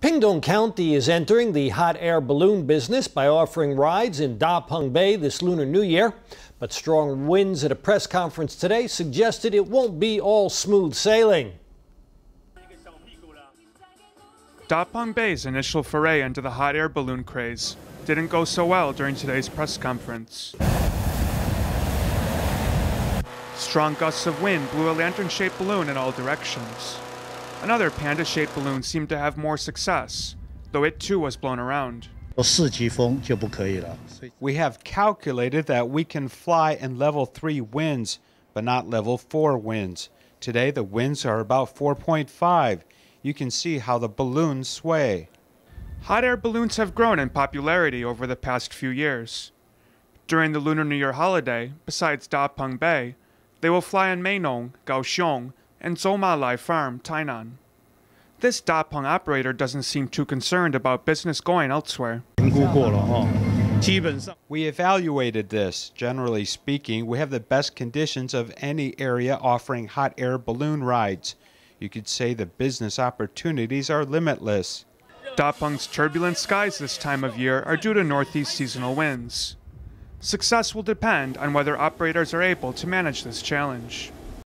Pingtung County is entering the hot air balloon business by offering rides in Da Peng Bay this Lunar New Year. But strong winds at a press conference today suggested it won't be all smooth sailing. Da Peng Bay's initial foray into the hot air balloon craze didn't go so well during today's press conference. Strong gusts of wind blew a lantern-shaped balloon in all directions. Another panda-shaped balloon seemed to have more success, though it too was blown around. We have calculated that we can fly in level 3 winds, but not level 4 winds. Today the winds are about 4.5. You can see how the balloons sway. Hot air balloons have grown in popularity over the past few years. During the Lunar New Year holiday, besides Da Peng Bay, they will fly in Meinong, Kaohsiung, and Zhoumalai Farm, Tainan. This Da Peng operator doesn't seem too concerned about business going elsewhere. We evaluated this. Generally speaking, we have the best conditions of any area offering hot air balloon rides. You could say the business opportunities are limitless. Da Peng's turbulent skies this time of year are due to northeast seasonal winds. Success will depend on whether operators are able to manage this challenge.